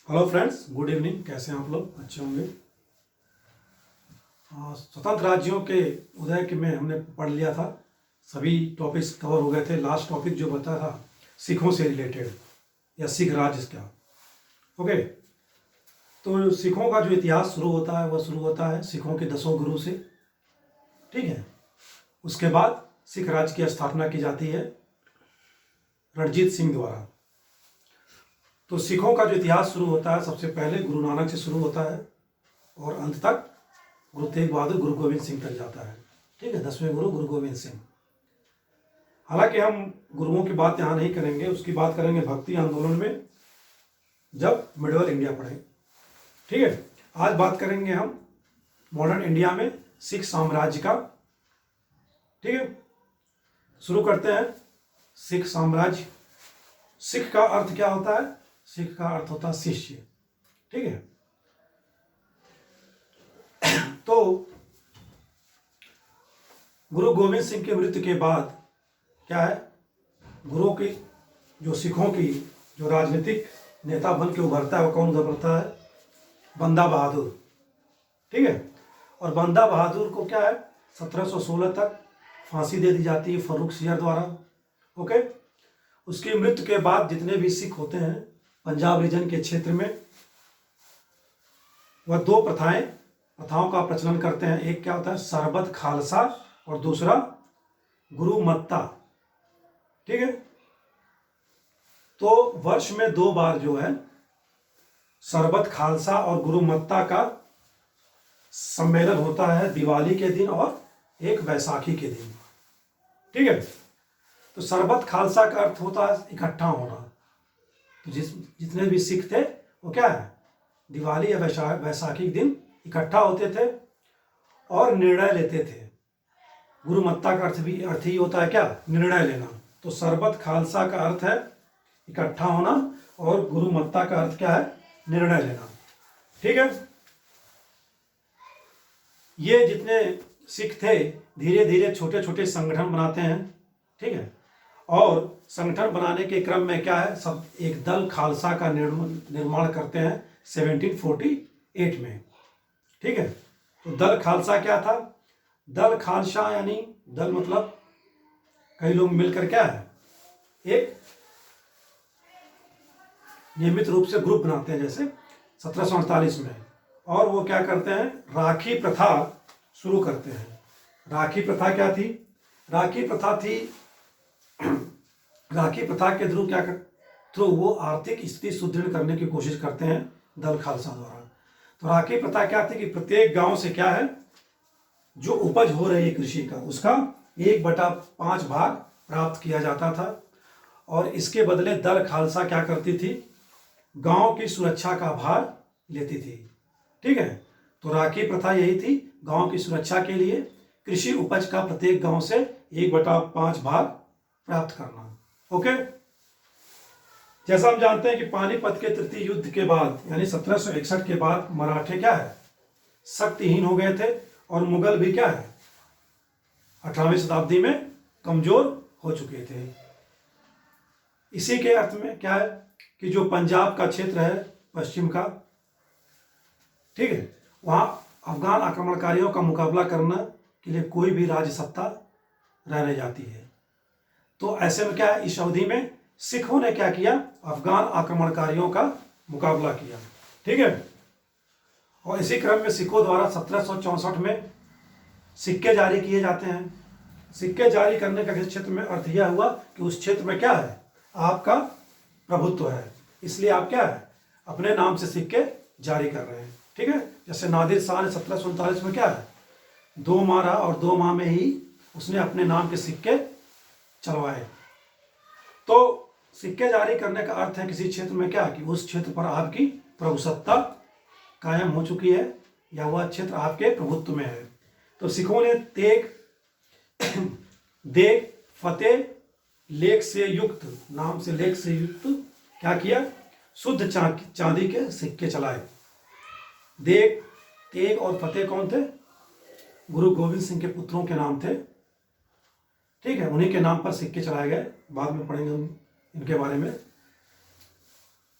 Hello friends, good evening. कैसे हैं आप लोग? अच्छे होंगे। स्वतंत्र राज्यों के उदय के में हमने पढ़ लिया था, सभी टॉपिक्स कवर हो गए थे। लास्ट टॉपिक जो बता था सिखों से रिलेटेड या सिख राज्य क्या। ओके, तो सिखों का जो इतिहास शुरू होता है वह शुरू होता है सिखों के 10 गुरु से। ठीक है, उसके बाद सिख राज्य की स्थापना की जाती है रणजीत सिंह द्वारा। तो सिखों का जो इतिहास शुरू होता है सबसे पहले गुरु नानक से शुरू होता है और अंत तक गुरु तेग बहादुर गुरु गोविंद सिंह तक जाता है। ठीक है, 10वें गुरु गुरु गोविंद सिंह। हालांकि हम गुरुओं की बात यहाँ नहीं करेंगे, उसकी बात करेंगे भक्ति आंदोलन में जब मिडल इंडिया पढ़े। ठीक है, आज बात करेंगे हम मॉडर्न इंडिया में सिख साम्राज्य का। ठीक है, शुरू करते हैं। सिख साम्राज्य, सिख का अर्थ क्या होता है? सिख का अर्थ होता है शिष्य। ठीक है, तो गुरु गोविंद सिंह की मृत्यु के बाद क्या है, गुरुओं की जो सिखों की जो राजनीतिक नेता बन के उभरता है वो कौन उभरता है? बंदा बहादुर। ठीक है, और बंदा बहादुर को क्या है 1716 तक फांसी दे दी जाती है फर्रुख सियर द्वारा। ओके, उसकी मृत्यु के बाद जितने भी सिख होते हैं पंजाब रीजन के क्षेत्र में, वह दो प्रथाओं का प्रचलन करते हैं। एक क्या होता है? सरबत खालसा और दूसरा गुरु मत्ता। ठीक है, तो वर्ष में 2 बार जो है सरबत खालसा और गुरु मत्ता का सम्मेलन होता है, दिवाली के दिन और एक बैसाखी के दिन। ठीक है, तो सरबत खालसा का अर्थ होता है इकट्ठा होना। तो जितने भी सिख थे वो क्या है, दिवाली या बैसाखी के दिन इकट्ठा होते थे और निर्णय लेते थे। गुरु मत्ता का अर्थ ही होता है क्या? निर्णय लेना। तो सरबत खालसा का अर्थ है इकट्ठा होना और गुरु मत्ता का अर्थ क्या है? निर्णय लेना। ठीक है, ये जितने सिख थे धीरे धीरे छोटे छोटे संगठन बनाते हैं। ठीक है, और संगठन बनाने के क्रम में क्या है, सब एक दल खालसा का निर्माण करते हैं 1748 में। ठीक है, तो दल खालसा क्या था? दल खालसा यानी दल मतलब कई लोग मिलकर क्या है, एक नियमित रूप से ग्रुप बनाते हैं जैसे 1748 में। और वो क्या करते हैं, राखी प्रथा शुरू करते हैं। राखी प्रथा क्या थी? राखी प्रथा थी राखी प्रथा के थ्रू वो आर्थिक स्थिति सुदृढ़ करने की कोशिश करते हैं दल खालसा द्वारा। तो राखी प्रथा क्या थी कि प्रत्येक गांव से क्या है, जो उपज हो रही है कृषि का उसका 1/5 भाग प्राप्त किया जाता था। और इसके बदले दल खालसा क्या करती थी, गांव की सुरक्षा का भार लेती थी। ठीक है, तो राखी प्रथा यही थी, गांव की सुरक्षा के लिए कृषि उपज का प्रत्येक गांव से 1/5 भाग प्राप्त करना। ओके, जैसा हम जानते हैं कि पानीपत के तृतीय युद्ध के बाद यानी 1761 के बाद मराठे क्या है, शक्तिहीन हो गए थे और मुगल भी क्या है 18वीं शताब्दी में कमजोर हो चुके थे। इसी के अर्थ में क्या है कि जो पंजाब का क्षेत्र है पश्चिम का, ठीक है, वहां अफगान आक्रमणकारियों का मुकाबला करने के लिए कोई भी राज्य सत्ता रहने जाती है। तो ऐसे में क्या है, इस अवधि में सिखों ने क्या किया, अफगान आक्रमणकारियों का मुकाबला किया। ठीक है, और इसी क्रम में सिखों द्वारा 1764 में सिक्के जारी किए जाते हैं। सिक्के जारी करने का क्षेत्र में अर्थ यह हुआ कि उस क्षेत्र में क्या है, आपका प्रभुत्व है, इसलिए आप क्या है अपने नाम से सिक्के जारी कर रहे हैं। ठीक है, जैसे नादिर शाह ने 1747 में क्या है 2 माह रहा और 2 माह में ही उसने अपने नाम के सिक्के चलवाए। तो सिक्के जारी करने का अर्थ है किसी क्षेत्र में क्या कि उस क्षेत्र पर आपकी प्रभुसत्ता कायम हो चुकी है या वह क्षेत्र आपके प्रभुत्व में है। तो सिखों ने देग फतेह लेख से युक्त नाम से लेख से युक्त क्या किया, शुद्ध चांदी के सिक्के चलाए। देग, तेग और फतेह कौन थे? गुरु गोविंद सिंह के पुत्रों के नाम थे। ठीक है, उन्हीं के नाम पर सिक्के चलाए गए, बाद में पढ़ेंगे हम इनके बारे में।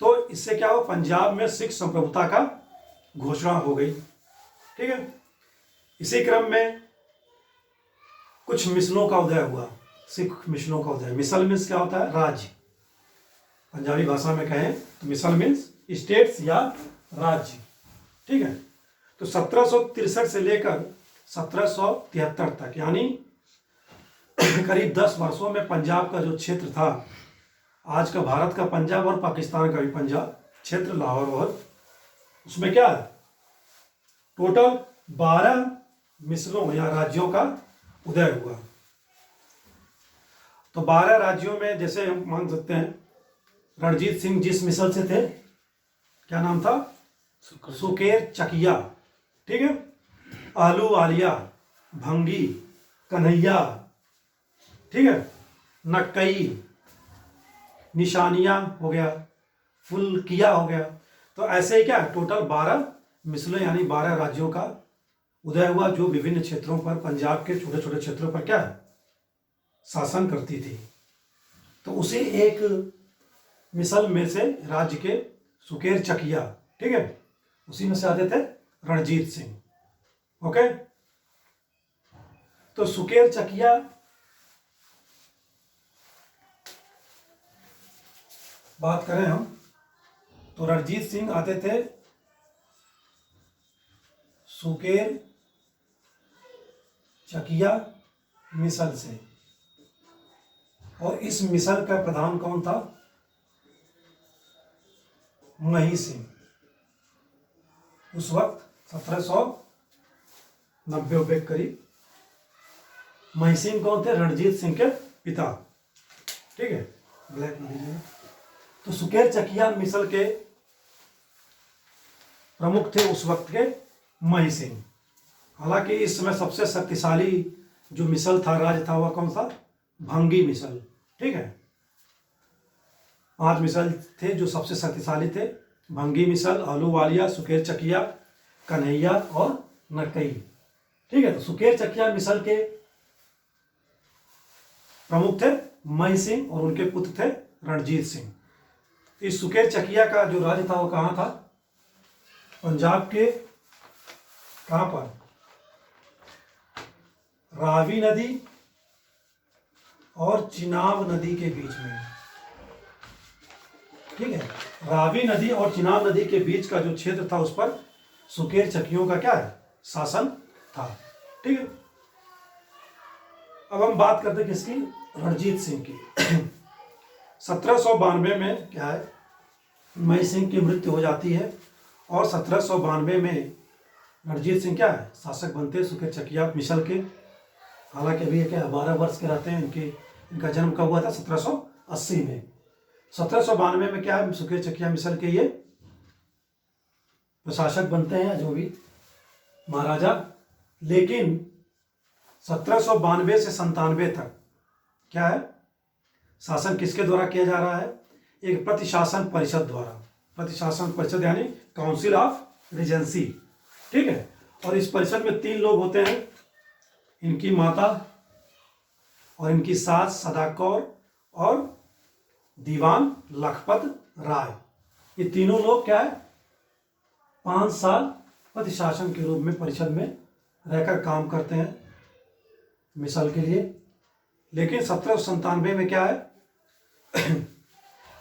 तो इससे क्या हुआ, पंजाब में सिख संप्रभुता का घोषणा हो गई। ठीक है। इसी क्रम में कुछ मिसलों का उदय हुआ, सिख मिसलों का उदय। मिसल मीन्स क्या होता है, राज्य। पंजाबी भाषा में कहें तो मिसल मीन्स स्टेट्स या राज्य। ठीक है। तो 1763 से लेकर 1773 तक, यानी करीब 10 वर्षों में पंजाब का जो क्षेत्र था, आज का भारत का पंजाब और पाकिस्तान का भी पंजाब क्षेत्र, लाहौर, और उसमें क्या है, टोटल 12 मिसलों या राज्यों का उदय हुआ। तो 12 राज्यों में जैसे हम मान सकते हैं, रणजीत सिंह जिस मिसल से थे, क्या नाम था, सुकेर चकिया। ठीक है। आहलूवालिया, भंगी, कन्हैया, ठीक है, नक्कई, निशानिया हो गया, फुलकिया हो गया। तो ऐसे ही क्या, टोटल 12 मिसलें यानी 12 राज्यों का उदय हुआ, जो विभिन्न क्षेत्रों पर, पंजाब के छोटे छोटे क्षेत्रों पर क्या है, शासन करती थी। तो उसी एक मिसल में से राज्य के सुकेर चकिया, ठीक है, उसी में से आते थे रणजीत सिंह। ओके। तो सुकेर चकिया बात करें हम, तो रणजीत सिंह आते थे सुकेर चकिया मिसल से, और इस मिसल का प्रधान कौन था, मही सिंह। उस वक्त 1790 के करीब। मही सिंह कौन थे, रणजीत सिंह के पिता। ठीक है। ब्लैक में लीजिए। तो सुकेर चकिया मिसल के प्रमुख थे उस वक्त के मही सिंह। हालांकि इस समय सबसे शक्तिशाली जो मिसल था, राज्य था, वह कौन सा, भंगी मिसल। ठीक है। 5 मिसल थे जो सबसे शक्तिशाली थे, भंगी मिसल, आहलूवालिया, सुकेर चकिया, कन्हैया और नक्कई। ठीक है। तो सुकेर चकिया मिसल के प्रमुख थे मही सिंह और उनके पुत्र थे रणजीत सिंह। इस सुकेर चकिया का जो राज्य था वो कहाँ था, पंजाब के कहाँ पर, रावी नदी और चिनाब नदी के बीच में। ठीक है। रावी नदी और चिनाब नदी के बीच का जो क्षेत्र था, उस पर सुकेर चकियों का क्या है, शासन था। ठीक है। अब हम बात करते हैं किसकी, रणजीत सिंह की। 1792 में क्या है, मही सिंह की मृत्यु हो जाती है, और 1792 में रणजीत सिंह क्या है, शासक बनते हैं सुकेर चकिया मिसल के। हालांकि अभी क्या 12 वर्ष के रहते हैं। इनका जन्म कब हुआ था, 1780 में। 1792 में क्या है, सुकेर चकिया मिसल के ये प्रशासक बनते हैं, जो भी महाराजा। लेकिन 1792 से 97 तक क्या है, शासन किसके द्वारा किया जा रहा है, एक प्रतिशासन परिषद द्वारा। प्रतिशासन परिषद यानी काउंसिल ऑफ रीजेंसी। ठीक है। और इस परिषद में 3 लोग होते हैं, इनकी माता और इनकी सास सदा कौर और दीवान लखपत राय। ये तीनों लोग क्या है, 5 साल प्रतिशासन के रूप में परिषद में रहकर काम करते हैं मिसल के लिए। लेकिन 1797 में क्या है,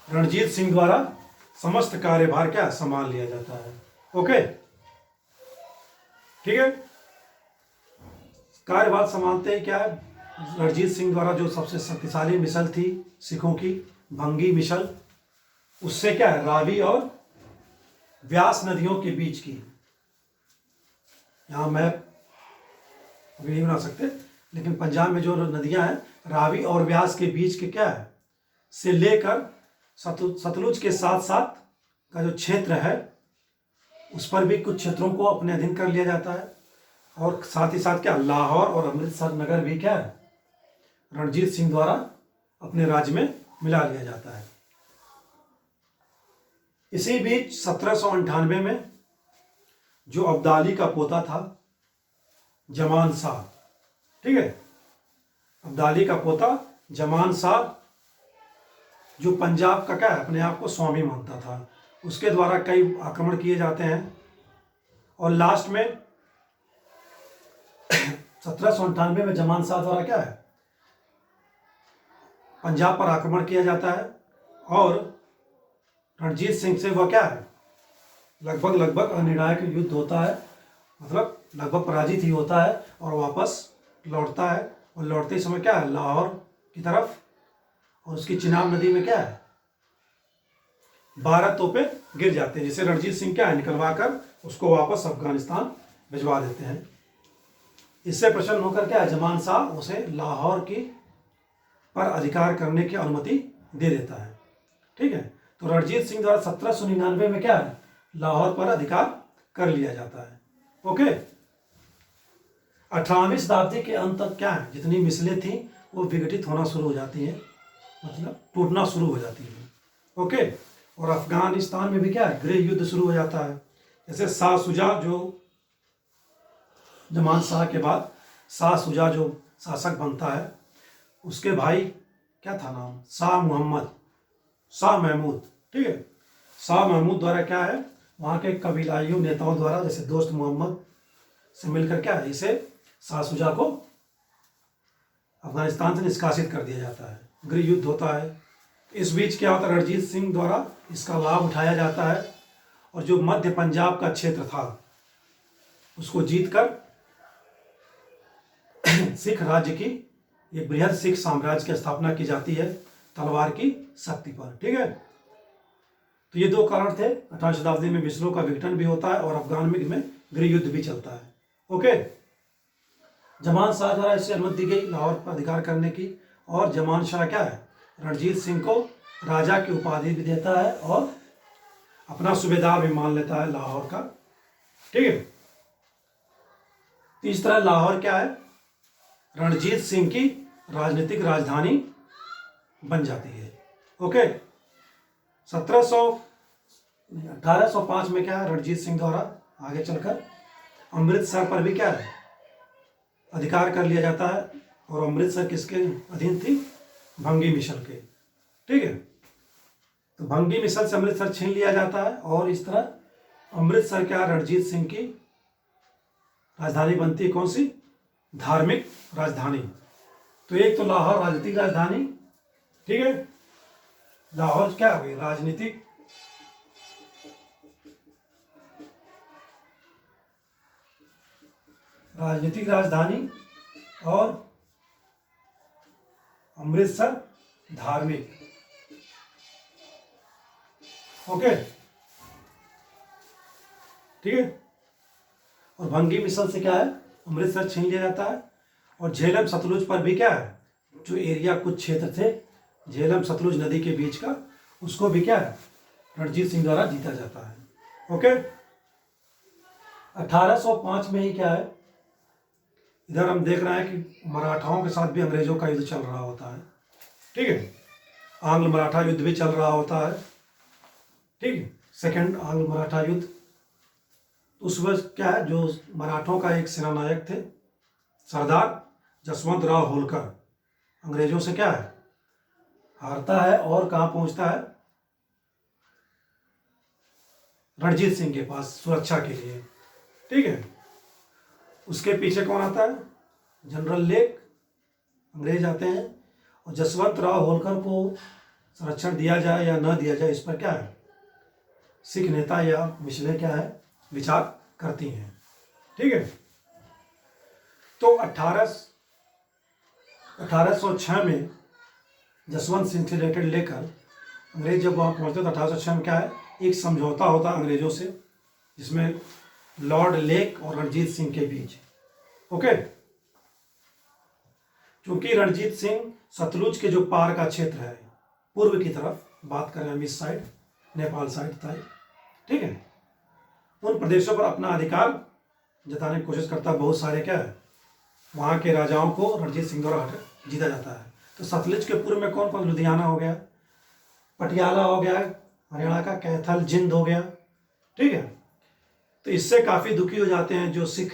रणजीत सिंह द्वारा समस्त कार्यभार क्या संभाल लिया जाता है। ओके। ठीक है। कार्यभार संभालते ही क्या है, रणजीत सिंह द्वारा जो सबसे शक्तिशाली मिसल थी सिखों की, भंगी मिसल, उससे क्या है, रावी और व्यास नदियों के बीच की, यहां मैप अभी नहीं बना सकते, लेकिन पंजाब में जो नदियां हैं, रावी और व्यास के बीच के क्या है, से लेकर सतलुज के साथ साथ का जो क्षेत्र है, उस पर भी कुछ क्षेत्रों को अपने अधीन कर लिया जाता है। और साथ ही साथ क्या, लाहौर और अमृतसर नगर भी क्या है, रणजीत सिंह द्वारा अपने राज्य में मिला लिया जाता है। इसी बीच 1798 में जो अब्दाली का पोता था जमान शाह, ठीक है, अब्दाली का पोता जमान शाह, जो पंजाब का क्या है, अपने आप को स्वामी मानता था, उसके द्वारा कई आक्रमण किए जाते हैं और लास्ट में 1798 में जमान शाह द्वारा क्या है, पंजाब पर आक्रमण किया जाता है और रणजीत सिंह से वह क्या है, लगभग अनिर्णायक युद्ध होता है, मतलब लगभग पराजित ही होता है और वापस लौटता है। और लौटते समय क्या है, लाहौर की तरफ, और उसकी चिनाब नदी में क्या है, 12 तोपें गिर जाते हैं, जिसे रणजीत सिंह क्या है, निकलवा कर उसको वापस अफगानिस्तान भिजवा देते हैं। इससे प्रसन्न होकर क्या है, जमान शाह उसे लाहौर की पर अधिकार करने की अनुमति दे देता है। ठीक है, तो रणजीत सिंह द्वारा 1799 में क्या है, लाहौर पर अधिकार कर लिया जाता है। ओके, 18वीं शताब्दी के अंत तक क्या है, जितनी मिसलें थी वो विघटित होना शुरू हो जाती हैं, मतलब टूटना शुरू हो जाती है। ओके, और अफगानिस्तान में भी क्या है, गृह युद्ध शुरू हो जाता है। जैसे शाह शुजा, जो जमान शाह के बाद शाह शुजा जो शासक बनता है, उसके भाई क्या था नाम, शाह महमूद। ठीक है, शाह महमूद द्वारा क्या है, वहाँ के कबीलाइयों नेताओं द्वारा, जैसे दोस्त मोहम्मद से मिलकर क्या है, इसे शाह शुजा को अफगानिस्तान से निष्कासित कर दिया जाता है। गृह युद्ध होता है। इस बीच क्या होता है, रणजीत सिंह द्वारा इसका लाभ उठाया जाता है और जो मध्य पंजाब का क्षेत्र था उसको जीतकर सिख राज्य की, एक बृहद सिख साम्राज्य की स्थापना की जाती है तलवार की शक्ति पर। ठीक है, तो ये दो कारण थे। 18वीं शताब्दी में मिसलों का विघटन भी होता है और अफगान में गृह युद्ध भी चलता है। ओके, जमान शाह द्वारा इससे अनुमति दी गई लाहौर पर अधिकार करने की, और जमान शाह क्या है, रणजीत सिंह को राजा की उपाधि भी देता है और अपना सूबेदार भी मान लेता है लाहौर का। ठीक है, तो इस तरह लाहौर क्या है, रणजीत सिंह की राजनीतिक राजधानी बन जाती है। ओके, 1805 में क्या है, रणजीत सिंह द्वारा आगे चलकर अमृतसर पर भी क्या है, अधिकार कर लिया जाता है। और अमृतसर किसके अधीन थी, भंगी मिसल के। ठीक है, तो भंगी मिसल से अमृतसर छीन लिया जाता है और इस तरह अमृतसर क्या, रणजीत सिंह की राजधानी बनती है। कौन सी, धार्मिक राजधानी। तो एक तो लाहौर राजनीतिक राजधानी, ठीक है, लाहौर क्या हो गई, राजनीतिक राजधानी, और अमृतसर धार्मिक। ओके, ठीक है, और भंगी मिसल से क्या है, अमृतसर छीन लिया जाता है। और झेलम सतलुज पर भी क्या है, जो एरिया कुछ क्षेत्र थे झेलम सतलुज नदी के बीच का, उसको भी क्या है, रणजीत सिंह द्वारा जीता जाता है। ओके, 1805 में ही क्या है, इधर हम देख रहे हैं कि मराठाओं के साथ भी अंग्रेजों का युद्ध चल रहा होता है। ठीक है, आंग्ल मराठा युद्ध भी चल रहा होता है। ठीक है, सेकंड आंग्ल मराठा युद्ध। उस वक्त क्या है, जो मराठों का एक सेनानायक थे सरदार जसवंत राव होलकर, अंग्रेजों से क्या है, हारता है और कहाँ पहुंचता है, रणजीत सिंह के पास सुरक्षा के लिए। ठीक है, उसके पीछे कौन आता है, जनरल लेक, अंग्रेज आते हैं और जसवंत राव होलकर को संरक्षण दिया जाए या न दिया जाए, इस पर क्या है, सिख नेता या मिसलें क्या है, विचार करती हैं। ठीक है, तो 1806 में जसवंत सिंह से रिलेटेड लेकर अंग्रेज जब वहाँ पहुँचते तो 1806 में क्या है, एक समझौता होता अंग्रेजों से, जिसमें लॉर्ड लेक और रणजीत सिंह के बीच। ओके, क्योंकि रणजीत सिंह सतलुज के जो पार का क्षेत्र है, पूर्व की तरफ बात करें हम, इस साइड नेपाल साइड था, ठीक है, उन प्रदेशों पर अपना अधिकार जताने की कोशिश करता है। बहुत सारे क्या है, वहाँ के राजाओं को रणजीत सिंह द्वारा जीता जाता है। तो सतलुज के पूर्व में कौन कौन, लुधियाना हो गया, पटियाला हो गया हरियाणा का, कैथल जिंद हो गया। ठीक है, तो इससे काफ़ी दुखी हो जाते हैं जो सिख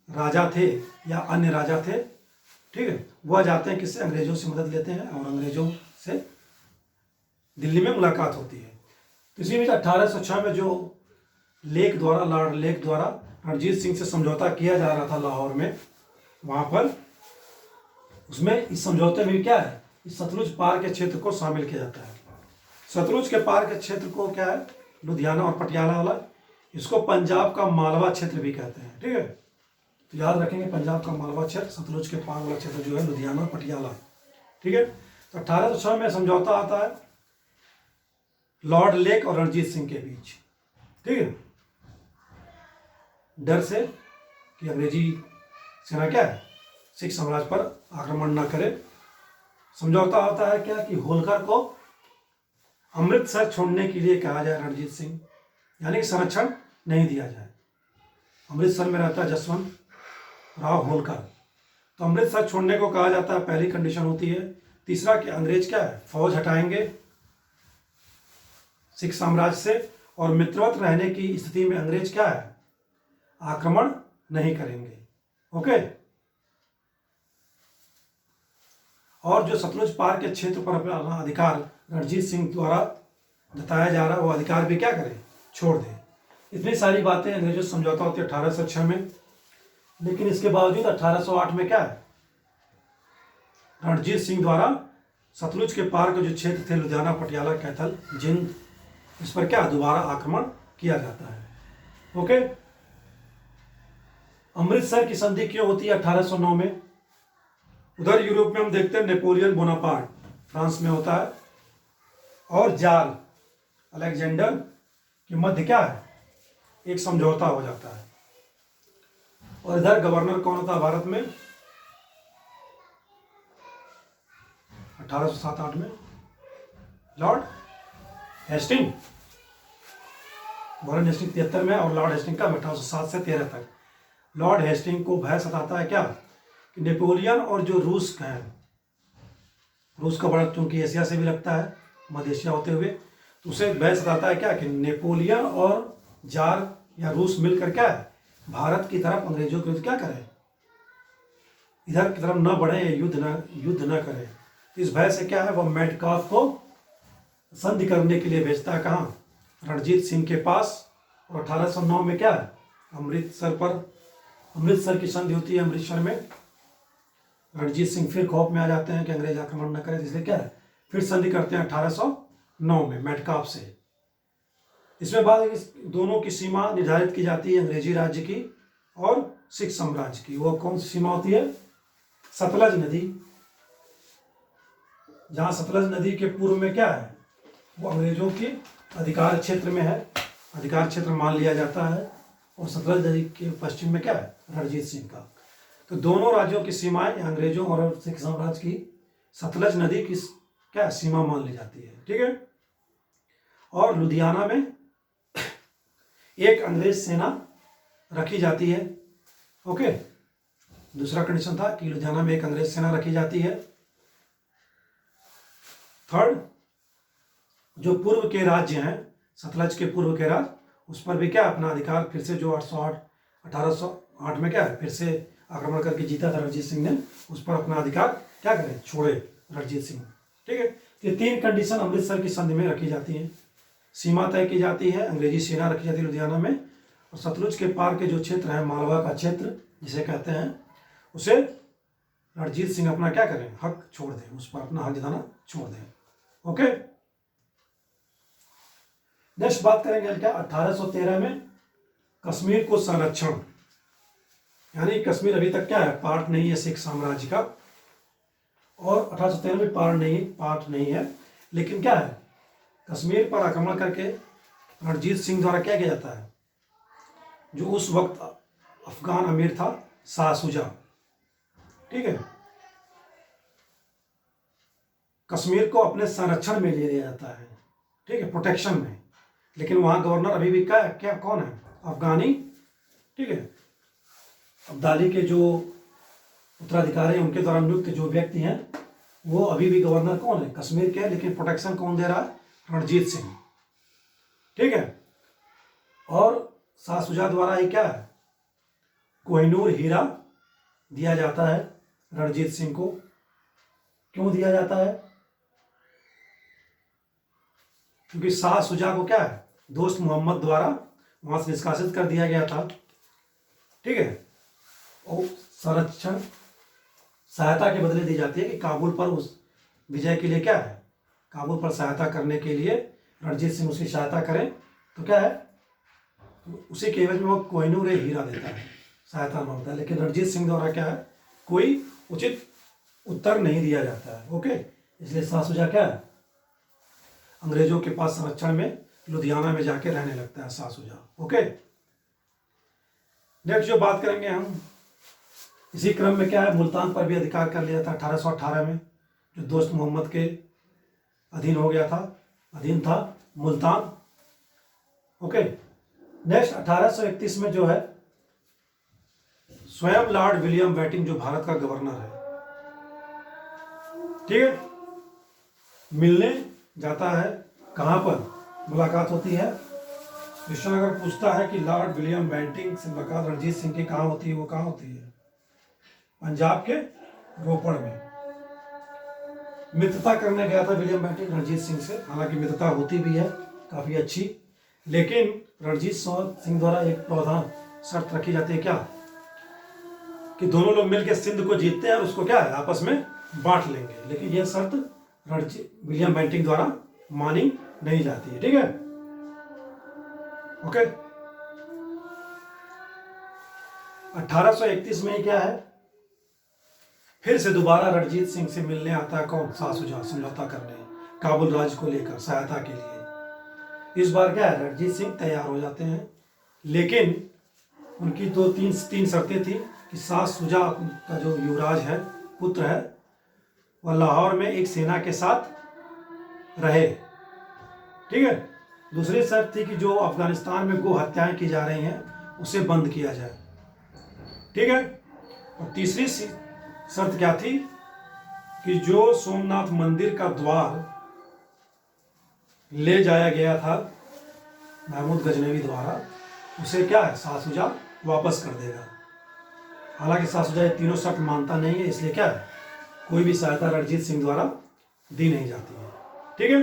राजा थे या अन्य राजा थे। ठीक है, वह जाते हैं किससे, अंग्रेजों से मदद लेते हैं और अंग्रेजों से दिल्ली में मुलाकात होती है। तो इसी बीच 1806 में जो लॉर्ड लेक द्वारा रणजीत सिंह से समझौता किया जा रहा था लाहौर में, वहां पर उसमें इस समझौते में क्या है, इस सतलुज पार के क्षेत्र को शामिल किया जाता है। सतलुज के पार के क्षेत्र को क्या है, लुधियाना और पटियाला वाला, इसको पंजाब का मालवा क्षेत्र भी कहते हैं। ठीक है, तो याद रखेंगे पंजाब का मालवा क्षेत्र, सतलुज के पार वाला क्षेत्र जो है लुधियाना और पटियाला। ठीक है, तो 1806 में समझौता आता है लॉर्ड लेक और रणजीत सिंह के बीच। ठीक है, डर से कि अंग्रेजी सेना क्या है, सिख साम्राज्य पर आक्रमण न करे, समझौता होता है क्या कि होलकर को अमृतसर छोड़ने के लिए कहा जाए रणजीत सिंह, यानी कि संरक्षण नहीं दिया जाए। अमृतसर में रहता है जसवंत राव होलकर, तो अमृतसर छोड़ने को कहा जाता है, पहली कंडीशन होती है। तीसरा कि अंग्रेज क्या है, फौज हटाएंगे सिख साम्राज्य से, और मित्रवत रहने की स्थिति में अंग्रेज क्या है, आक्रमण नहीं करेंगे। ओके, और जो सतलुज पार के क्षेत्र पर अपना अधिकार रणजीत सिंह द्वारा जताया जा रहा है, वो अधिकार भी क्या करें, छोड़ दें। इतनी सारी बातें अंग्रेजों से समझौता होती है 1806 में, लेकिन इसके बावजूद 1808 में क्या है, रणजीत सिंह द्वारा सतलुज के पार के जो क्षेत्र थे लुधियाना, पटियाला, कैथल, जिंद, इस पर क्या दोबारा आक्रमण किया जाता है। ओके, अमृतसर की संधि क्यों होती है 1809 में? उधर यूरोप में हम देखते हैं नेपोलियन बोनापार्ट फ्रांस में होता है, और जार अलेक्जेंडर के मध्य क्या है, एक समझौता हो जाता है। और इधर गवर्नर कौन होता है भारत में 1807-8 में? Lord Hasting. वॉरेन हेस्टिंग 73 में, और लॉर्ड हेस्टिंग का 1807 से 13 तक। लॉर्ड हेस्टिंग को भय सताता है क्या कि नेपोलियन और जो रूस का है, रूस का बड़ा चूंकि एशिया से भी लगता है, मध्य एशिया होते हुए, तो उसे भय सताता है क्या कि नेपोलियन और जार या रूस मिलकर क्या है, भारत की तरफ अंग्रेजों के विरुद्ध क्या करें, इधर की तरफ न बढ़े, युद्ध न करें। तो इस भय से क्या है, वह मेटकाफ को संधि करने के लिए भेजता है कहाँ, रणजीत सिंह के पास। और 1809 में क्या है, अमृतसर की संधि होती है अमृतसर में। रणजीत सिंह फिर खौफ में आ जाते हैं कि अंग्रेज आक्रमण न करें, इसलिए क्या है, फिर संधि करते हैं 1809 में मेटकाफ से। इसमें बाद दोनों की सीमा निर्धारित की जाती है, अंग्रेजी राज्य की और सिख साम्राज्य की। वो कौन सी सीमा होती है, सतलज नदी। जहां सतलज नदी के पूर्व में क्या है, वो अंग्रेजों की अधिकार क्षेत्र में है, अधिकार क्षेत्र मान लिया जाता है, और सतलज नदी के पश्चिम में क्या है, रणजीत सिंह का। तो दोनों राज्यों की सीमाएं अंग्रेजों और सिख साम्राज्य की सतलज नदी की क्या सीमा मान ली जाती है। ठीक है, और लुधियाना में एक अंग्रेज सेना रखी जाती है। ओके, दूसरा कंडीशन था कि लुधियाना में एक अंग्रेज सेना रखी जाती है। थर्ड, जो पूर्व के राज्य हैं, सतलज के पूर्व के राज्य, उस पर भी क्या अपना अधिकार फिर से, जो 1808 में क्या है, फिर से आक्रमण करके जीता था रणजीत सिंह ने, उस पर अपना अधिकार क्या करें, छोड़े रणजीत सिंह। ठीक है, तो ये तीन कंडीशन अमृतसर की संधि में रखी जाती हैं। सीमा तय की जाती है, अंग्रेजी सेना रखी जाती है लुधियाना में, और सतलुज के पार के जो क्षेत्र है, मालवा का क्षेत्र जिसे कहते हैं, उसे रणजीत सिंह अपना क्या करें, हक छोड़ दें, उस पर अपना हक जताना छोड़ दें। ओके, नेक्स्ट बात करेंगे क्या, 1813 में कश्मीर को संरक्षण, यानी कश्मीर अभी तक क्या है, पार्ट नहीं है सिख साम्राज्य का, और 1813 में पार्ट नहीं है, लेकिन क्या है, कश्मीर पर आक्रमण करके रणजीत सिंह द्वारा क्या किया जाता है, जो उस वक्त अफगान अमीर था शाह शुजा, ठीक है, कश्मीर को अपने संरक्षण में ले लिया जाता है, ठीक है, प्रोटेक्शन में। लेकिन वहां गवर्नर अभी भी क्या कौन है, अफगानी, ठीक है, अब्दाली के जो उत्तराधिकारी हैं, उनके द्वारा नियुक्त जो व्यक्ति हैं, वो अभी भी गवर्नर कौन है, कश्मीर के, लेकिन प्रोटेक्शन कौन दे रहा है, रणजीत सिंह। ठीक है, और शाह शुजा द्वारा ही क्या है, कोहिनूर हीरा दिया जाता है रणजीत सिंह को। क्यों दिया जाता है, क्योंकि शाह शुजा को क्या है, दोस्त मोहम्मद द्वारा वहां से निष्कासित कर दिया गया था। ठीक है, और संरक्षण सहायता के बदले दी जाती है कि काबुल पर उस विजय के लिए क्या है, काबुल पर सहायता करने के लिए रणजीत सिंह उसकी सहायता करें, तो क्या है, उसी के एवज में वो कोहिनूर हीरा देता है, सहायता मांगता है। लेकिन रणजीत सिंह द्वारा क्या है, कोई उचित उत्तर नहीं दिया जाता है। ओके, इसलिए शाह शुजा क्या है, अंग्रेजों के पास संरक्षण में लुधियाना में जाके रहने लगता है शाह शुजा। ओके, नेक्स्ट जो बात करेंगे हम, इसी क्रम में क्या है, मुल्तान पर भी अधिकार कर लिया था 1818 में, जो दोस्त मोहम्मद के अधीन हो गया था, अधीन था मुल्तान। ओके, नेक्स्ट 1831 में जो है स्वयं लॉर्ड विलियम बेंटिंक जो भारत का गवर्नर है, ठीक है, मिलने जाता है। कहां पर मुलाकात होती है, क्वेश्चन अगर पूछता है कि लॉर्ड विलियम बेंटिंक से मुलाकात रणजीत सिंह की कहां होती है, वो कहां होती है, पंजाब के रोपड़ में। मित्रता करने गया था विलियम बेंटिंक रणजीत सिंह से, हालांकि मित्रता होती भी है काफी अच्छी, लेकिन रणजीत सिंह द्वारा एक प्रावधान शर्त रखी जाती है, क्या, कि दोनों लोग मिलकर सिंध को जीतते हैं और उसको क्या है, आपस में बांट लेंगे। लेकिन यह शर्त विलियम बेंटिंक द्वारा मानी नहीं जाती है। ठीक है, ओके। 1831 में क्या है, फिर से दोबारा रणजीत सिंह से मिलने आता है कौन, शाह शुजा, समझौता करने काबुल राज्य को लेकर सहायता के लिए। इस बार क्या है, रणजीत सिंह तैयार हो जाते हैं, लेकिन उनकी तीन शर्तें थी कि शाह शुजा का जो युवराज है, पुत्र है, वह लाहौर में एक सेना के साथ रहे। ठीक है, दूसरी शर्त थी कि जो अफगानिस्तान में गो हत्याएं की जा रही हैं उसे बंद किया जाए। ठीक है, और तीसरी शर्त क्या थी कि जो सोमनाथ मंदिर का द्वार ले जाया गया था महमूद गजनवी द्वारा, उसे क्या है, शाह शुजा वापस कर देगा। हालांकि शाह शुजा ये तीनों शर्त मानता नहीं है, इसलिए क्या है, कोई भी सहायता रणजीत सिंह द्वारा दी नहीं जाती है। ठीक है,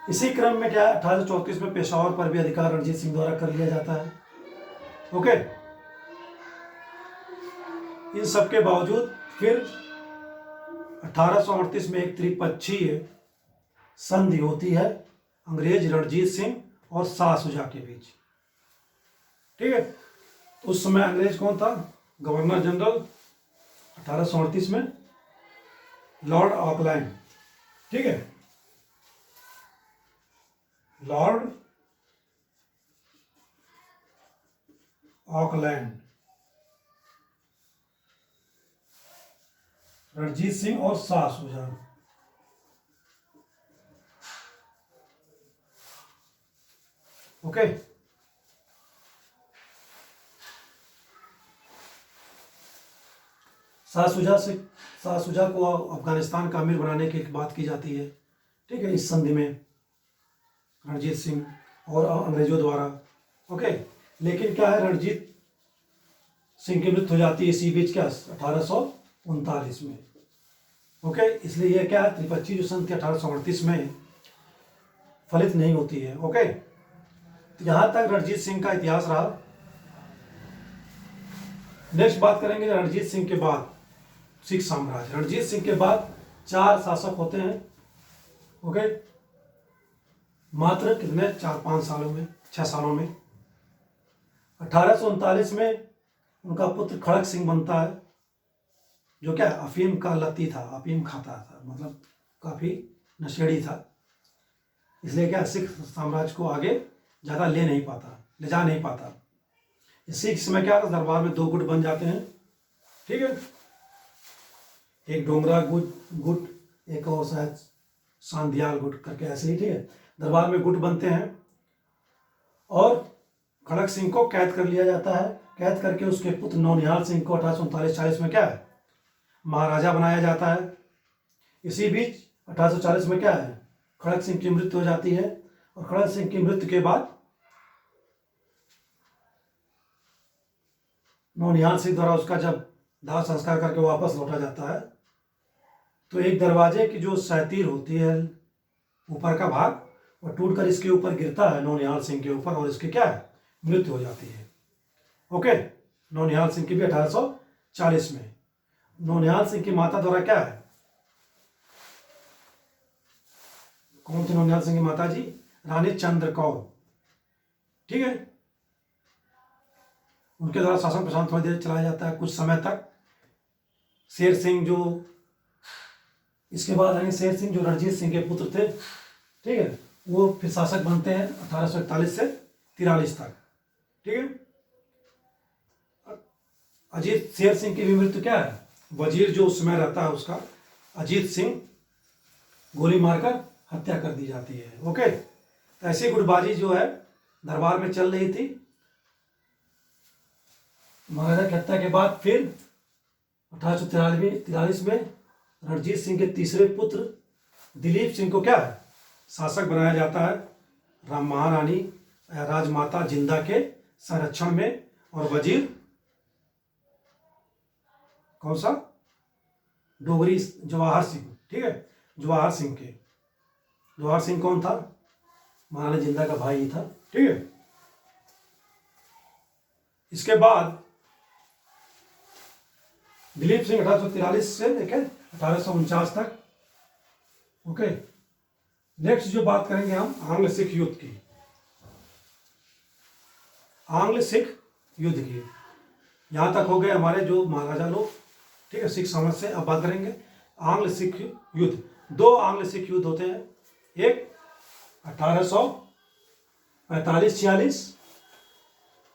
इसी क्रम में क्या है, 1834 में पेशावर पर भी अधिकार रणजीत सिंह द्वारा कर लिया जाता है। ओके, इन सब के बावजूद फिर 1838 में एक त्रिपक्षीय संधि होती है अंग्रेज रणजीत सिंह और शाह शुजा के बीच। ठीक है, उस समय अंग्रेज कौन था, गवर्नर जनरल 1838 में लॉर्ड ऑकलैंड। ठीक है, लॉर्ड ऑकलैंड, रणजीत सिंह और शाह शुजा। ओके, शाह शुजा को अफगानिस्तान का अमीर बनाने की बात की जाती है। ठीक है, इस संधि में रणजीत सिंह और अंग्रेजों द्वारा। ओके, लेकिन क्या है, रणजीत सिंह की मृत्यु हो जाती है इसी बीच, क्या, 1839 में। ओके, इसलिए यह क्या है, त्रिपक्षीय जो संधि 1838 में फलित नहीं होती है। ओके, तो यहां तक रणजीत सिंह का इतिहास रहा। नेक्स्ट बात करेंगे रणजीत सिंह के बाद सिख साम्राज्य। रणजीत सिंह के बाद 4 शासक होते हैं। ओके, मात्र कितने, 4-5 सालों में, 6 सालों में। 1839 में उनका पुत्र खड़क सिंह बनता है, जो क्या अफीम का लती था, अफीम खाता था, मतलब काफी नशेड़ी था। इसलिए क्या, सिख साम्राज्य को आगे ज्यादा ले जा नहीं पाता। इसी समय क्या, दरबार में 2 गुट बन जाते हैं। ठीक है, एक डोंगरा गुट, एक और शायद सांधियाल गुट करके ऐसे ही। ठीक है, दरबार में गुट बनते हैं और खड़क सिंह को कैद कर लिया जाता है। कैद करके उसके पुत्र नौनिहाल सिंह को 1839-40 में क्या है, महाराजा बनाया जाता है। इसी बीच 1840 में क्या है, खड़क सिंह की मृत्यु हो जाती है, और खड़क सिंह की मृत्यु के बाद नौनिहाल सिंह द्वारा उसका जब दाह संस्कार करके वापस लौटा जाता है, तो एक दरवाजे की जो सैतीर होती है, ऊपर का भाग, और टूटकर इसके ऊपर गिरता है नौनिहाल सिंह के ऊपर, और इसकी क्या है, मृत्यु हो जाती है। ओके, नौनिहाल सिंह की भी 1840 में। नौनिहाल सिंह की माता द्वारा क्या है, कौन थी नौनिहाल सिंह की माता जी, रानी चंद्र कौर, ठीक है। उनके द्वारा शासन प्रशासन थोड़ी देर चलाया जाता है, कुछ समय तक। शेर सिंह जो इसके बाद आएंगे, शेर सिंह जो रणजीत सिंह के पुत्र थे, ठीक है, वो फिर शासक बनते हैं 1841 से 43 तक, ठीक है। अजीत शेर सिंह की भी मृत्यु क्या है, वजीर जो उस समय रहता है उसका, अजीत सिंह, गोली मारकर हत्या कर दी जाती है। ओके, तो ऐसी गुटबाजी जो है दरबार में चल रही थी। महाराजा की हत्या के बाद फिर 1843 में रणजीत सिंह के तीसरे पुत्र दिलीप सिंह को क्या है, शासक बनाया जाता है महारानी राजमाता जिंदा के संरक्षण में, और वजीर कौन सा, डोगरी जवाहर सिंह, ठीक है, जवाहर सिंह के, जवाहर सिंह कौन था, महारानी जिंदा का भाई था, ठीक है। इसके बाद दिलीप सिंह 1843 से लेकर 1849 तक। ओके, नेक्स्ट जो बात करेंगे हम आंग्ल सिख युद्ध की, आंग्ल सिख युद्ध की। यहां तक हो गए हमारे जो महाराजा लोग, ठीक है, सिख साम्राज्य से। अब बात करेंगे आंग्ल सिख युद्ध। दो आंग्ल सिख युद्ध होते हैं, एक 1845-46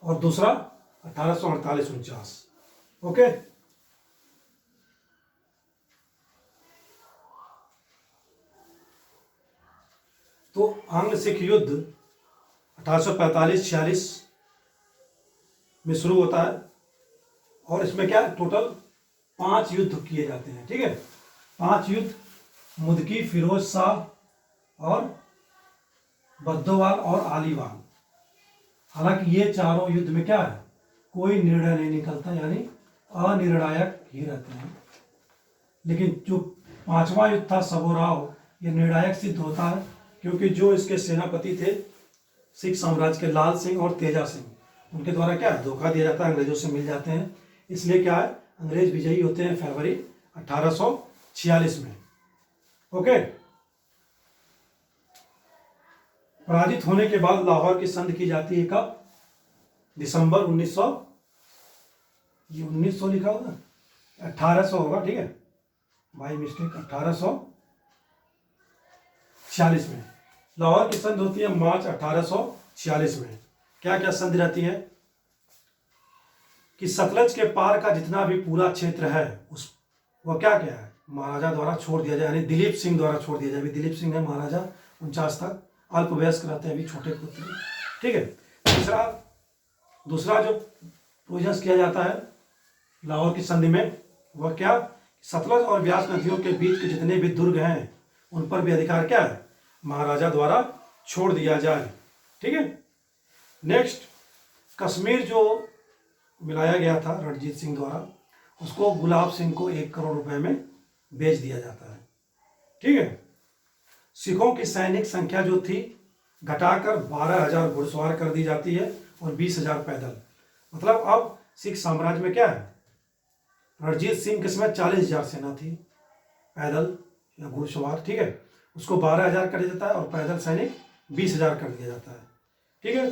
और दूसरा 1848-49। ओके, तो आंग्ल सिख युद्ध 1845-46 में शुरू होता है, और इसमें क्या टोटल 5 युद्ध किए जाते हैं, ठीक है। 5 युद्ध, मुदकी, फिरोज शाह और बद्दोवाल और आलीवाल। हालांकि ये चारों युद्ध में क्या है, कोई निर्णय नहीं निकलता, यानी अनिर्णायक ही रहते हैं। लेकिन जो 5वां युद्ध था सबोराव, ये निर्णायक सिद्ध होता है, क्योंकि जो इसके सेनापति थे सिख साम्राज्य के लाल सिंह और तेजा सिंह, उनके द्वारा क्या है, धोखा दिया जाता है, अंग्रेजों से मिल जाते हैं। इसलिए क्या है, अंग्रेज विजयी होते हैं फरवरी 1846 में। ओके, पराजित होने के बाद लाहौर की संधि की जाती है कब, दिसंबर 1900 लिखा होगा, 1800 होगा, ठीक है, बाई मिस्टेक, 1846 में लाहौर की संधि होती है, मार्च 1846 में। क्या क्या संधि रहती है कि सतलज के पार का जितना भी पूरा क्षेत्र है उस वो क्या क्या है, महाराजा द्वारा छोड़ दिया जाए, यानी दिलीप सिंह द्वारा छोड़ दिया जाए। अभी दिलीप सिंह है महाराजा, 49 तक, अल्पवयस्क रहते हैं अभी, छोटे पुत्र, ठीक है। दूसरा जो प्रोविजंस किया जाता है लाहौर की संधि में, वह क्या, सतलज और ब्यास नदियों के बीच के जितने भी दुर्ग हैं उन पर भी अधिकार क्या है, महाराजा द्वारा छोड़ दिया जाए, ठीक है। नेक्स्ट, कश्मीर जो मिलाया गया था रणजीत सिंह द्वारा, उसको गुलाब सिंह को 1 करोड़ रुपए में बेच दिया जाता है, ठीक है। सिखों की सैनिक संख्या जो थी घटाकर 12,000 घुड़सवार कर दी जाती है और 20,000 पैदल। मतलब अब सिख साम्राज्य में क्या है, रणजीत सिंह के समय 40,000 सेना थी, पैदल या घुड़सवार, ठीक है, उसको 12,000 कर दिया जाता है, और पैदल सैनिक 20,000 कर दिया जाता है, ठीक है।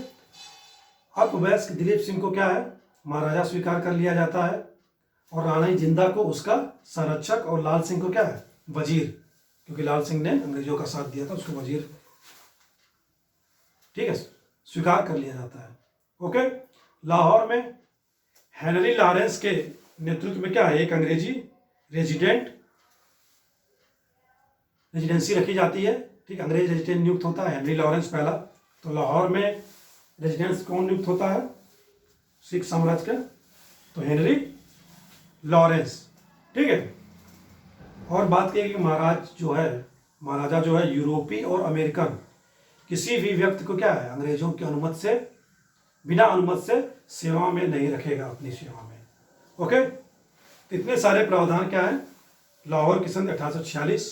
अल्पवयस्क दिलीप सिंह को क्या है, महाराजा स्वीकार कर लिया जाता है, और रानी जिंदा को उसका संरक्षक, और लाल सिंह को क्या है, वजीर, क्योंकि लाल सिंह ने अंग्रेजों का साथ दिया था, उसको वजीर, ठीक है, स्वीकार कर लिया जाता है। ओके, लाहौर में हेनरी लॉरेंस के नेतृत्व में क्या है, एक अंग्रेजी रेजिडेंसी रखी जाती है, ठीक, अंग्रेज रेजिडेंट नियुक्त होता है, हेनरी लॉरेंस पहला। तो लाहौर में रेजिडेंस कौन नियुक्त होता है सिख साम्राज्य का, तो हेनरी लॉरेंस, ठीक है। और बात की कि महाराजा जो है यूरोपी और अमेरिकन किसी भी व्यक्ति को क्या है, अंग्रेजों की अनुमति से, बिना अनुमति से सेवा में नहीं रखेगा, अपनी सेवा में। ओके, तो इतने सारे प्रावधान क्या है लाहौर की संधि 1846,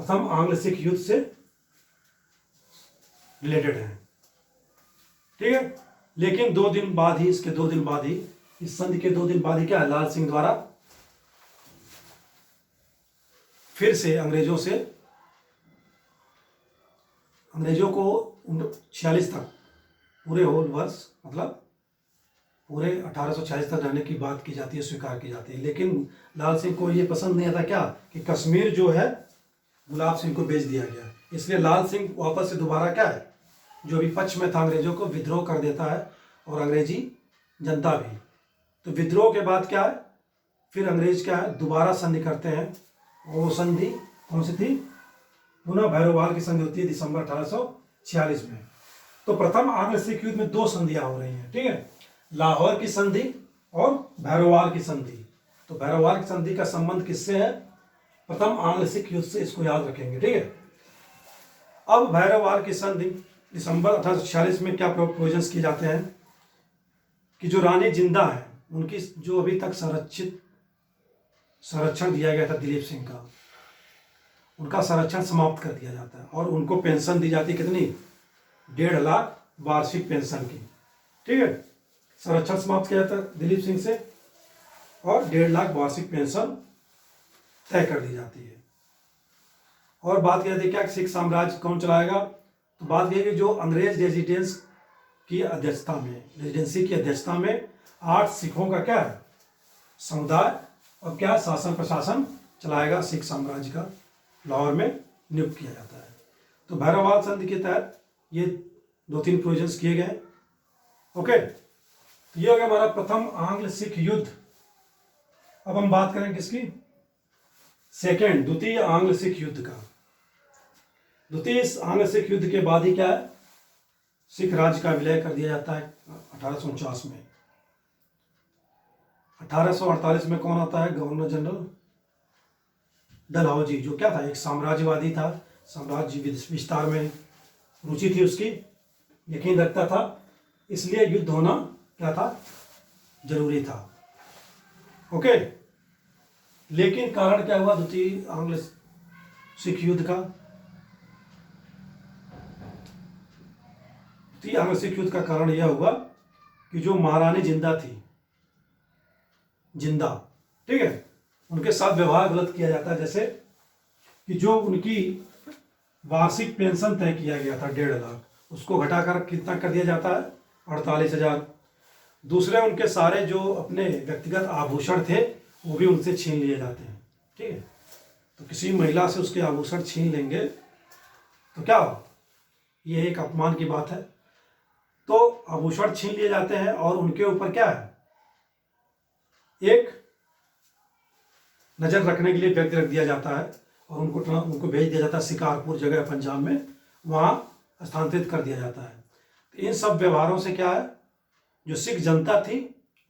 प्रथम आंग्ल सिख युद्ध से रिलेटेड है। ठीक है, लेकिन 2 दिन बाद ही, इसके 2 दिन बाद ही, इस संधि के 2 दिन बाद ही क्या, लाल सिंह द्वारा फिर से अंग्रेजों को 46 तक पूरे होल वर्ष, मतलब पूरे 1846 तक रहने की बात की जाती है, स्वीकार की जाती है। लेकिन लाल सिंह को ये पसंद नहीं आता क्या, कि कश्मीर जो है गुलाब सिंह को बेच दिया गया। इसलिए लाल सिंह वापस से दोबारा क्या है, जो भी पक्ष में था अंग्रेजों को, विद्रोह कर देता है, और अंग्रेजी जनता भी। तो विद्रोह के बाद क्या है, फिर अंग्रेज क्या है, दोबारा संधि करते हैं। वो संधि कौन सी थी, पुनः भैरोवाल की संधि होती है दिसंबर 1846 में। तो प्रथम आंग्ल सिख युद्ध में 2 संधियां हो रही हैं। ठीक है, लाहौर की संधि और भैरोवाल की संधि। तो भैरोवाल की संधि का संबंध किससे है, प्रथम आंग्ल सिख युद्ध से, इसको याद रखेंगे। ठीक है, अब भैरोवाल की संधि दिसंबर 1846 में क्या प्रोविजंस किए जाते हैं, कि जो रानी जिंदा है उनकी जो अभी तक संरक्षण दिया गया था दिलीप सिंह का, उनका संरक्षण समाप्त कर दिया जाता है, और उनको पेंशन दी जाती है कितनी, 1.5 लाख वार्षिक पेंशन की। ठीक है, संरक्षण समाप्त किया जाता है दिलीप सिंह से, और 1.5 लाख वार्षिक पेंशन तय कर दी जाती है। और बात की जाती है क्या, सिख साम्राज्य कौन चलाएगा, तो बात यह कि जो अंग्रेज रेजिडेंसी की अध्यक्षता में 8 सिखों का क्या है, समुदाय और क्या शासन प्रशासन चलाएगा सिख साम्राज्य का, लाहौर में नियुक्त किया जाता है। तो भैरोवाल संधि के तहत ये 2-3 प्रोविजंस किए गए। ओके, तो ये हो गया हमारा प्रथम आंग्ल सिख युद्ध। अब हम बात करें किसकी, द्वितीय आंग्ल सिख युद्ध का। द्वितीय आंग्ल सिख युद्ध के बाद ही क्या है, सिख राज्य का विलय कर दिया जाता है 1849 में। 1848 में कौन आता है, गवर्नर जनरल डलहौजी, जो क्या था, एक साम्राज्यवादी था, साम्राज्य विस्तार में रुचि थी उसकी, यकीन रखता था, इसलिए युद्ध होना क्या था, जरूरी था। ओके, लेकिन कारण क्या हुआ द्वितीय आंग्ल सिख युद्ध का, द्वितीय आंग्ल सिख युद्ध का कारण यह हुआ कि जो महारानी जिंदा, ठीक है, उनके साथ व्यवहार गलत किया जाता है। जैसे कि जो उनकी वार्षिक पेंशन तय किया गया था 1.5 लाख, उसको घटाकर कितना कर दिया जाता है, 48,000। दूसरे उनके सारे जो अपने व्यक्तिगत आभूषण थे वो भी उनसे छीन लिए जाते हैं। ठीक है, तो किसी महिला से उसके आभूषण छीन लेंगे तो क्या हो, ये एक अपमान की बात है। तो आभूषण छीन लिए जाते हैं, और उनके ऊपर क्या है, एक नजर रखने के लिए व्यक्ति रख दिया जाता है, और उनको भेज दिया जाता है शिकारपुर जगह पंजाब में, वहां स्थानांतरित कर दिया जाता है। तो इन सब व्यवहारों से क्या है, जो सिख जनता थी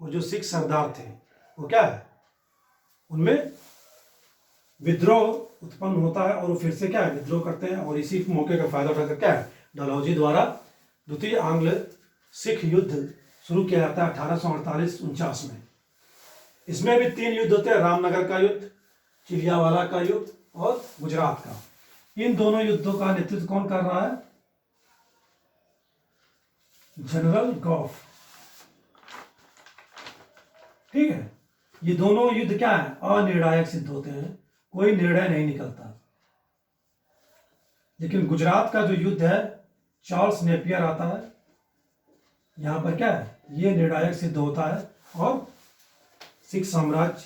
और जो सिख सरदार थे, वो क्या है, उनमें विद्रोह उत्पन्न होता है, और वो फिर से क्या है, विद्रोह करते हैं। और इसी मौके का फायदा उठाकर क्या है, डलहौजी द्वारा द्वितीय आंग्ल सिख युद्ध शुरू किया जाता है 1848-49 में। इसमें भी 3 युद्ध होते हैं, रामनगर का युद्ध, चिलियावाला का युद्ध और गुजरात का। इन दोनों युद्धों का नेतृत्व कौन कर रहा है, जनरल गॉफ। ठीक है, ये दोनों युद्ध क्या है, अनिर्णायक सिद्ध होते हैं, कोई निर्णय नहीं निकलता। लेकिन गुजरात का जो युद्ध है, चार्ल्स नेपियर आता है, यहां पर क्या है, ये निर्णायक सिद्ध होता है, और सिख साम्राज्य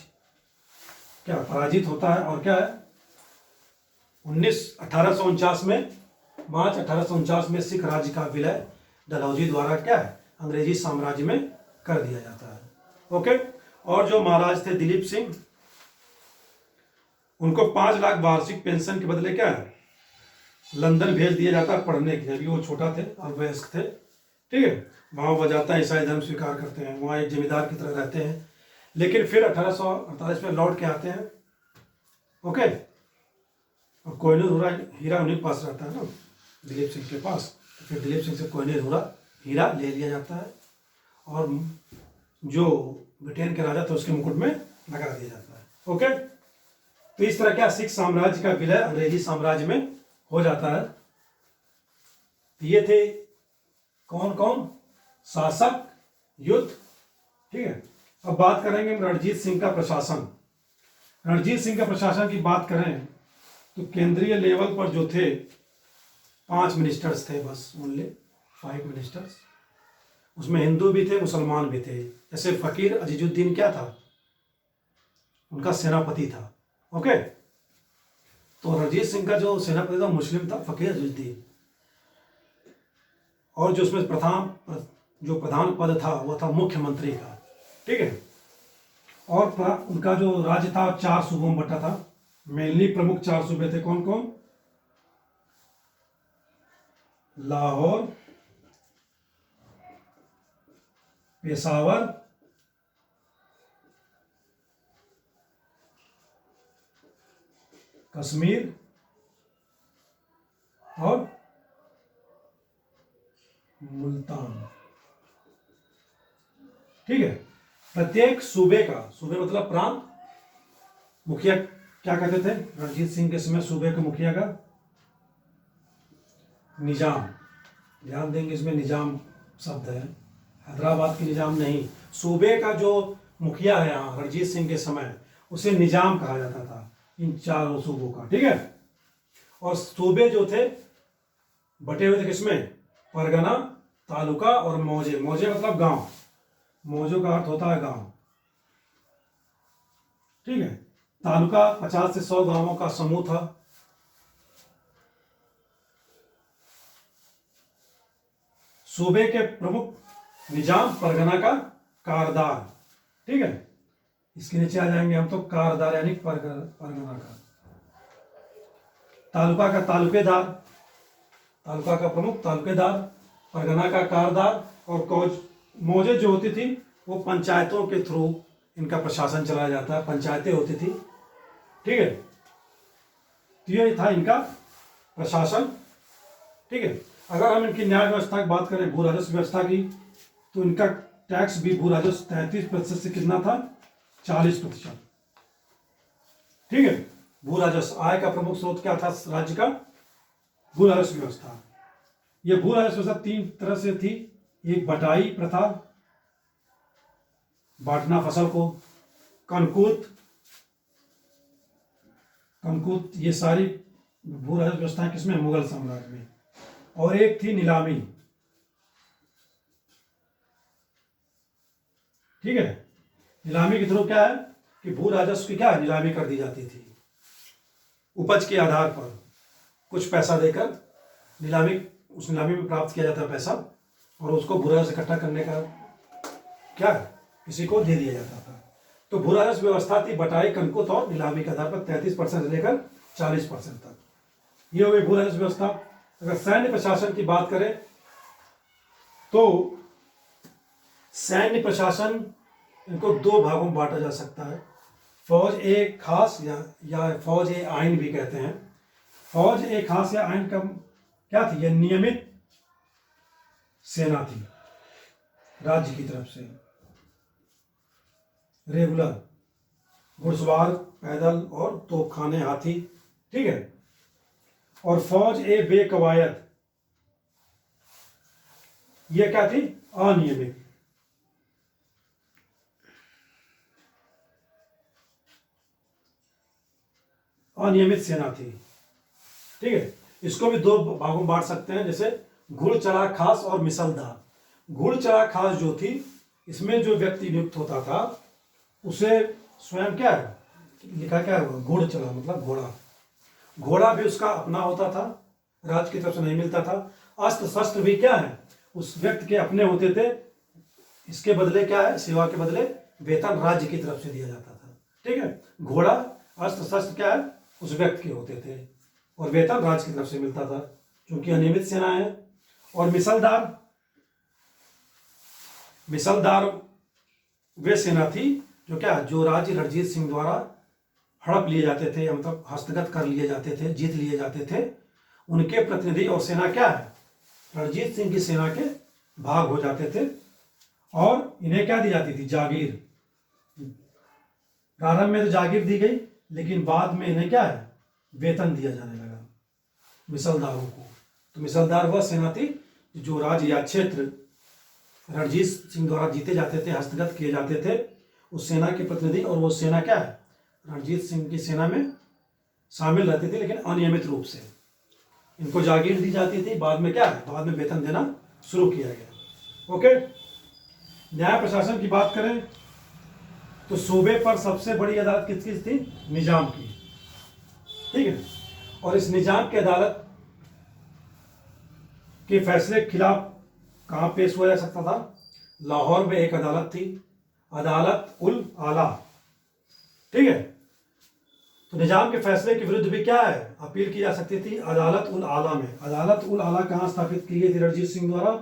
क्या पराजित होता है। और क्या है, 1849 में, मार्च 1849 में सिख राज्य का विलय डलहौजी द्वारा क्या है, अंग्रेजी साम्राज्य में कर दिया जाता है। ओके, और जो महाराज थे दिलीप सिंह, उनको 5 लाख वार्षिक पेंशन के बदले क्या है, लंदन भेज दिया जाता है पढ़ने के लिए। अभी वो छोटा थे, अल्पवयस्क थे। ठीक है, वहाँ वो जाता है, ईसाई धर्म स्वीकार करते हैं, वहाँ एक जमींदार की तरह रहते हैं। लेकिन फिर 1848 में लौट के आते हैं। ओके, और कोहिनूर हीरा उन्हीं के पास रहता है ना, दिलीप सिंह के पास। तो फिर दिलीप सिंह से कोहिनूर हीरा ले लिया जाता है, और जो ब्रिटेन के राजा थे उसके मुकुट में लगा दिया जाता है। ओके, तो इस तरह क्या सिख साम्राज्य का विलय अंग्रेजी साम्राज्य में हो जाता है। ये थे कौन कौन शासक, युद्ध। ठीक है, अब बात करेंगे रणजीत सिंह का प्रशासन। रणजीत सिंह का प्रशासन की बात करें तो केंद्रीय लेवल पर जो थे 5 मिनिस्टर्स थे, बस ओनली 5 मिनिस्टर्स। उसमें हिंदू भी थे, मुसलमान भी थे। जैसे फकीर अजीजुद्दीन क्या था, उनका सेनापति था। ओके, तो रणजीत सिंह का जो सेनापति था मुस्लिम था, फकीर अजीजुद्दीन। और जो उसमें प्रधान पद था वो था मुख्यमंत्री का। ठीक है, और उनका जो राज्य था 4 सूबों में बटा था। मेनली प्रमुख 4 सूबे थे, कौन कौन? लाहौर, पेशावर, कश्मीर और मुल्तान। ठीक है, प्रत्येक सूबे का, सूबे मतलब प्रांत, मुखिया क्या कहते थे रणजीत सिंह के समय सूबे के मुखिया का? निजाम। ध्यान देंगे इसमें निजाम शब्द है, हैदराबाद की निजाम नहीं। सूबे का जो मुखिया है यहाँ रणजीत सिंह के समय, उसे निजाम कहा जाता था इन 4 सूबों का। ठीक है, और सूबे जो थे बटे हुए थे किसमें? परगना, तालुका और मौजे। मौजे मतलब गांव, मौजों का अर्थ होता है गांव। ठीक है, तालुका 50 से 100 गांवों का समूह था। सूबे के प्रमुख निजाम, परगना का कारदार। ठीक है, इसके नीचे आ जाएंगे हम तो, कारदार यानी परगना का। तालुका का तालुकेदार, तालुका का प्रमुख तालुकेदार, परगना का कारदार। और मौजे जो होती थी वो पंचायतों के थ्रू इनका प्रशासन चलाया जाता है, पंचायतें होती थी। ठीक है, तो ये था इनका प्रशासन। ठीक है, अगर हम इनकी न्याय व्यवस्था की बात करें, भू राजस्व व्यवस्था की, तो इनका टैक्स भी भू राजस्व 33% से कितना था? 40%। ठीक है, भू राजस्व आय का प्रमुख स्रोत क्या था राज्य का? भू राजस्व व्यवस्था। यह भू राजस्व व्यवस्था 3 तरह से थी। एक बटाई प्रथा, बांटना फसल को, कंकूत, ये सारी भू राजस्व व्यवस्था किसमें? मुगल साम्राज्य में। और एक थी नीलामी। ठीक है, नीलामी के थ्रू क्या है कि भू राजस्व की क्या है? नीलामी कर दी जाती थी। उपज के आधार पर कुछ पैसा देकर नीलामी, उस नीलामी में प्राप्त किया जाता पैसा, और उसको भू राजस्व इकट्ठा करने का क्या किसी को दे दिया जाता था। तो भू राजस्व व्यवस्था थी बटाई, कंकुत और नीलामी के आधार पर 33% से लेकर 40% तक। ये हो गई भू राजस्व व्यवस्था। अगर सैन्य प्रशासन की बात करें तो सैन्य प्रशासन इनको 2 भागों में बांटा जा सकता है। फौज ए खास या फौज ए आइन भी कहते हैं। फौज ए खास या आइन का क्या थी? यह नियमित सेना थी राज्य की तरफ से, रेगुलर, घुड़सवार, पैदल और तोपखाने, हाथी। ठीक है, और फौज ए बेकवायद, यह क्या थी? अनियमित। अनियमित सेना थी। ठीक है, इसको भी 2 भागों में बांट सकते हैं, जैसे घुड़चढ़ा खास और मिसलदार। घुड़चढ़ा खास जो थी, इसमें जो व्यक्ति नियुक्त होता था उसे स्वयं क्या है लिखा, क्या है? घुड़चढ़ा मतलब घोड़ा। घोड़ा भी उसका अपना होता था, राज्य की तरफ से नहीं मिलता था। अस्त्र शस्त्र भी क्या है? उस व्यक्ति के अपने होते थे। इसके बदले क्या है? सेवा के बदले वेतन राज्य की तरफ से दिया जाता था। ठीक है, घोड़ा, अस्त्र शस्त्र क्या है? उस व्यक्ति के होते थे, और वेतन राज्य की तरफ से मिलता था, क्योंकि अनियमित सेना है। और मिसलदार, मिसलदार वे सेना थी जो क्या, जो राज्य रणजीत सिंह द्वारा हड़प लिए जाते थे, मतलब हस्तगत कर लिए जाते थे, जीत लिए जाते थे, उनके प्रतिनिधि और सेना क्या है? रणजीत सिंह की सेना के भाग हो जाते थे, और इन्हें क्या दी जाती थी? जागीर। प्रारंभ में तो जागीर दी गई, लेकिन बाद में इन्हें क्या है, वेतन दिया जाने लगा मिसलदारों को। तो मिसलदार वह सेना थी जो राज्य या क्षेत्र रणजीत सिंह द्वारा जीते जाते थे, हस्तगत किए जाते थे, उस सेना के प्रतिनिधि, और वो सेना क्या है, रणजीत सिंह की सेना में शामिल रहती थी, लेकिन अनियमित रूप से। इनको जागीर दी जाती थी, बाद में क्या है, बाद में वेतन देना शुरू किया गया। ओके, न्याय प्रशासन की बात करें तो सूबे पर सबसे बड़ी अदालत किसकी थी, निजाम की, ठीक है। और इस निजाम की अदालत के फैसले के खिलाफ कहाँ पेश हुआ जा सकता था, लाहौर में एक अदालत थी, अदालत उल आला, ठीक है। तो निजाम के फैसले के विरुद्ध भी क्या है, अपील की जा सकती थी अदालत उल आला में। अदालत उल आला कहाँ स्थापित की गई थी रणजीत सिंह द्वारा,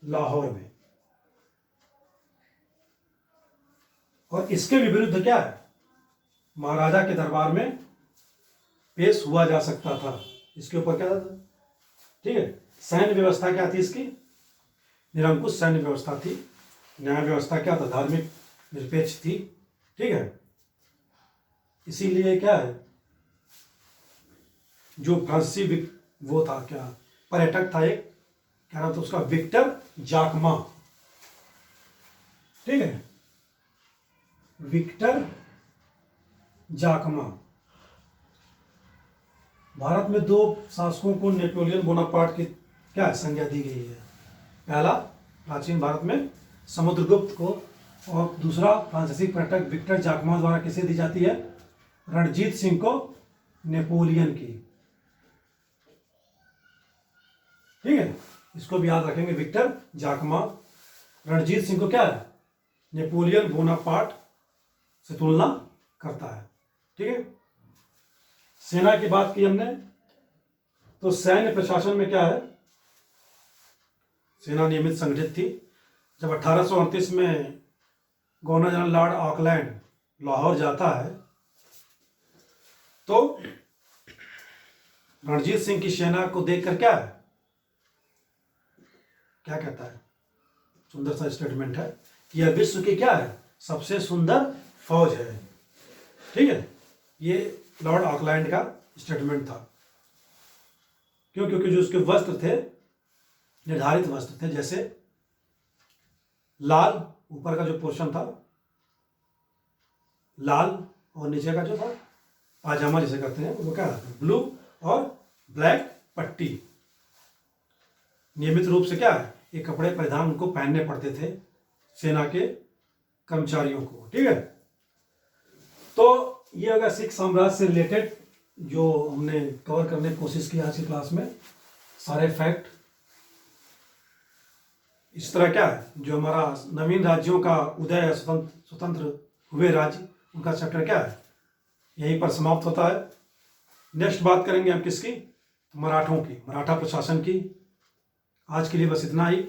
लाहौर में। और इसके भी विरुद्ध क्या है, महाराजा के दरबार में पेश हुआ जा सकता था। इसके ऊपर क्या था, ठीक है। सैन्य व्यवस्था क्या थी इसकी, निरंकुश सैन्य व्यवस्था थी। न्याय व्यवस्था क्या था, धार्मिक निरपेक्ष थी, ठीक है। इसीलिए क्या है, जो फ्रांसीसी वो था क्या, पर्यटक था एक, क्या नाम था उसका, विक्टर जाकमा, ठीक है, विक्टर जाकमा। भारत में 2 शासकों को नेपोलियन बोनापार्ट की क्या संज्ञा दी गई है। पहला प्राचीन भारत में समुद्रगुप्त को, और दूसरा फ्रांसीसी पर्यटक विक्टर जाकमा द्वारा किसे दी जाती है, रणजीत सिंह को नेपोलियन की, ठीक है। इसको भी याद रखेंगे, विक्टर जाकमा रणजीत सिंह को क्या है, नेपोलियन बोनापार्ट से तुलना करता है, ठीक है। सेना की बात की हमने, तो सैन्य प्रशासन में क्या है, सेना नियमित संगठित थी। जब 1838 में governor general Lord Auckland Lahore जाता है, तो रणजीत सिंह की सेना को देखकर क्या है, क्या कहता है, सुंदर सा स्टेटमेंट है, यह विश्व की क्या है, सबसे सुंदर फौज है, ठीक है। ये लॉर्ड ऑकलैंड का स्टेटमेंट था। क्यों, क्योंकि जो उसके वस्त्र थे, निर्धारित वस्त्र थे, जैसे लाल, ऊपर का जो पोर्शन था लाल, और नीचे का जो था पाजामा जिसे कहते हैं, वो क्या था, ब्लू और ब्लैक पट्टी। नियमित रूप से क्या है, ये कपड़े परिधान उनको पहनने पड़ते थे, सेना के कर्मचारियों को, ठीक है। तो ये अगर सिख साम्राज्य से रिलेटेड जो हमने कवर करने की कोशिश की आज की क्लास में, सारे फैक्ट। इस तरह क्या है, जो हमारा नवीन राज्यों का उदय, स्वतंत्र हुए राज्य, उनका चैप्टर क्या है, यहीं पर समाप्त होता है। नेक्स्ट बात करेंगे हम किसकी, मराठों की, मराठा प्रशासन की। आज के लिए बस इतना ही।